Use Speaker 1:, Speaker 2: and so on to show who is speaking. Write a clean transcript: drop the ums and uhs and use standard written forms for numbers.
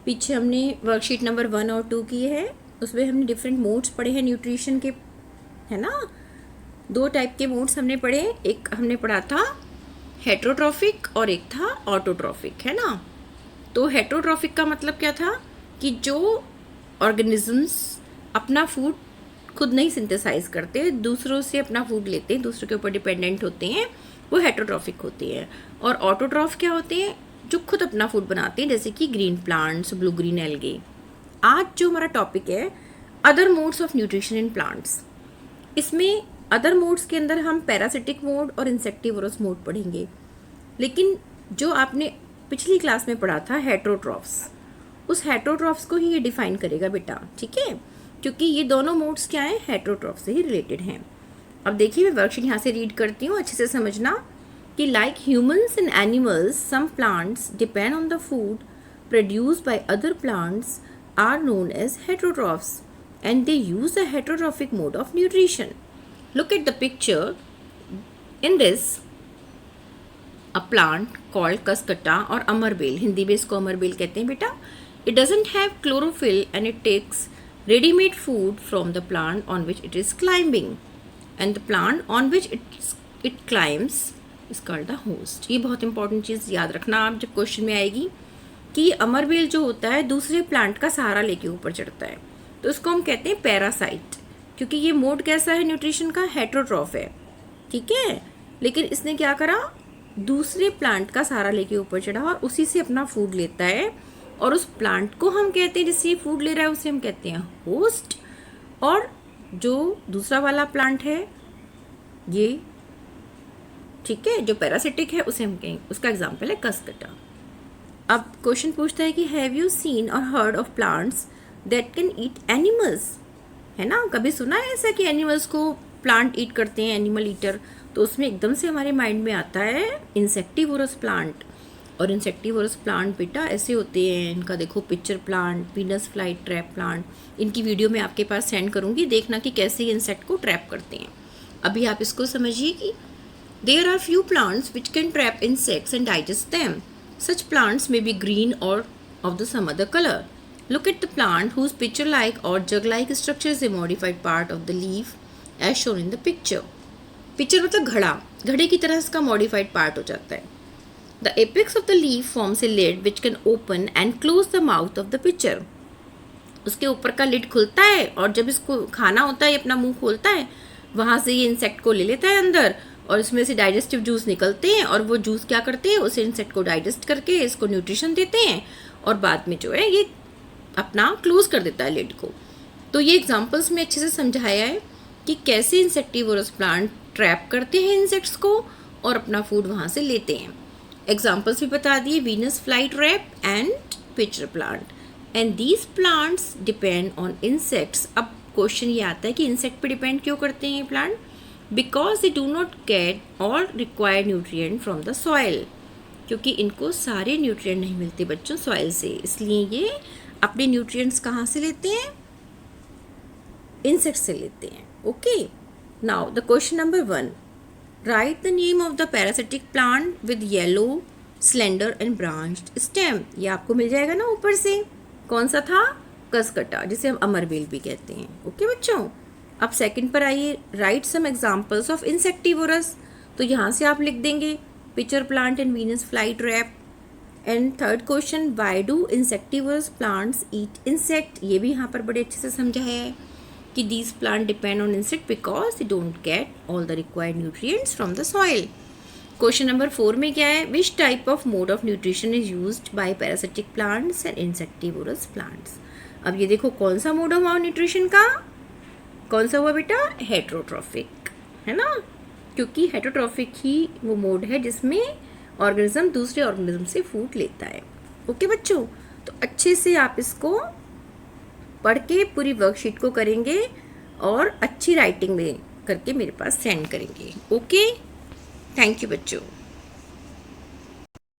Speaker 1: पीछे हमने worksheet number 1 और 2 की है, उसमें हमने डिफरेंट मोड्स पढ़े हैं न्यूट्रिशन के, है ना। 2 टाइप के मोड्स हमने पढ़े, एक हमने पढ़ा था हेट्रोट्रॉफिक और एक था ऑटोट्रॉफिक, है ना। तो हेट्रोट्रॉफिक का मतलब क्या था कि जो ऑर्गेनिजम्स अपना फूड खुद नहीं सिंथेसाइज करते, दूसरों से अपना फूड लेते हैं, दूसरों के ऊपर डिपेंडेंट होते हैं, वो हेट्रोट्रॉफिक होते हैं। और ऑटोट्रॉफ क्या होते हैं, जो खुद अपना फूड बनाते हैं, जैसे कि green plants, blue green algae. आज जो हमारा टॉपिक है other modes of nutrition in plants, इसमें अदर मोड्स के अंदर हम पैरासिटिक मोड और इंसेक्टिवोरस मोड पढ़ेंगे। लेकिन जो आपने पिछली क्लास में पढ़ा था हेट्रोट्रॉफ्स, उस हेट्रोट्रॉफ्स को ही ये डिफाइन करेगा बेटा, ठीक है, क्योंकि ये दोनों मोड्स क्या हैं, हेट्रोट्रॉफ से ही रिलेटेड हैं। अब देखिए मैं वर्कशीट यहाँ से रीड करती हूँ, अच्छे से समझना कि like humans and animals some plants depend on the food produced by other plants are known as heterotrophs and they use a heterotrophic mode of nutrition. Look at the picture. In this, a plant called Cuscuta और अमरबेल, हिंदी में इसको अमरबेल कहते हैं बेटा. It doesn't have chlorophyll and it takes ready-made food from the plant on which it is climbing, and the plant on which it climbs is called the host. ये बहुत important चीज़ याद रखना आप जब क्वेश्चन में आएगी कि अमरबेल जो होता है दूसरे प्लांट का सहारा लेके ऊपर चढ़ता है, तो उसको हम कहते हैं पैरासाइट, क्योंकि ये मोड कैसा है न्यूट्रिशन का, हेट्रोट्रॉफ है, ठीक है। लेकिन इसने क्या करा, दूसरे प्लांट का सहारा लेके ऊपर चढ़ा और उसी से अपना फूड लेता है, और उस प्लांट को हम कहते हैं, जिससे फूड ले रहा है उसे हम कहते हैं होस्ट, और जो दूसरा वाला प्लांट है ये, ठीक है, जो पैरासिटिक है उसे हम कहेंगे, उसका एग्जाम्पल है कसकटा। अब क्वेश्चन पूछता है कि हैव यू सीन और heard of plants that can eat animals, है ना। कभी सुना है ऐसा कि एनिमल्स को प्लांट ईट करते हैं, एनिमल ईटर, तो उसमें एकदम से हमारे माइंड में आता है इंसेक्टिवोरस प्लांट। और इंसेक्टिवोरस प्लांट बेटा ऐसे होते हैं, इनका देखो pitcher plant, Venus fly trap plant, इनकी वीडियो मैं आपके पास सेंड करूँगी, देखना कि कैसे ये इंसेक्ट को ट्रैप करते हैं। अभी आप इसको समझिए कि there are few plants which can trap insects and digest them. Such plants may be green or of the some other colour. Look at the plant whose pitcher-like or jug-like structure is a modified part of the leaf as shown in the picture. Pitcher मतलब घड़ा, घड़े की तरह इसका modified part हो जाता है. The apex of the leaf forms a lid which can open and close the mouth of the pitcher. उसके ऊपर का लिड खुलता है और जब इसको खाना होता है अपना मुंह खोलता है, वहाँ से ये इंसेक्ट को ले लेता है अंदर, और इसमें से डाइजेस्टिव जूस निकलते हैं, और वो जूस क्या करते हैं, उसे इंसेक्ट को डाइजेस्ट करके इसको न्यूट्रिशन देते हैं, और बाद में जो है ये अपना क्लोज कर देता है लिड को। तो ये एग्जांपल्स में अच्छे से समझाया है कि कैसे इंसेक्टिवोरस प्लांट ट्रैप करते हैं इंसेक्ट्स को और अपना फूड वहाँ से लेते हैं। एग्जांपल्स भी बता दिए, Venus fly trap and picture plant, and these plants depend on insects. अब क्वेश्चन ये आता है कि इंसेक्ट पे डिपेंड क्यों करते हैं ये plant, because they do not get or require nutrient from the soil, क्योंकि इनको सारे न्यूट्रिएंट नहीं मिलते बच्चों सॉइल से, इसलिए ये अपने न्यूट्रिएंट्स कहाँ से लेते हैं, इंसेक्ट से लेते हैं। Okay, now the question number 1, right the name of the parasitic plant with yellow slender and branched stem. ये आपको मिल जाएगा ना ऊपर से, कौन सा था, कसकटा, जिसे हम अमरबेल भी कहते हैं। ओके बच्चों, अब सेकंड पर आइए, write some examples of insectivorous. तो यहाँ से आप लिख देंगे pitcher plant and Venus fly trap. And third question, why do insectivorous plants eat insect. ये भी यहाँ पर बड़े अच्छे से समझाया है कि these plant depend on insect because they don't get all the required nutrients from the soil. Question number 4 में क्या है, which type of mode of nutrition is used by parasitic plants and insectivorous plants. अब ये देखो कौन सा mode हुआ nutrition का, कौन सा हुआ बेटा, हेट्रोट्रॉफिक, है ना, क्योंकि हेट्रोट्रॉफिक ही वो मोड है जिसमें ऑर्गेनिज्म दूसरे ऑर्गेनिज्म से फूड लेता है। ओके बच्चों, तो अच्छे से आप इसको पढ़ के पूरी वर्कशीट को करेंगे और अच्छी राइटिंग में करके मेरे पास सेंड करेंगे। ओके, थैंक यू बच्चों।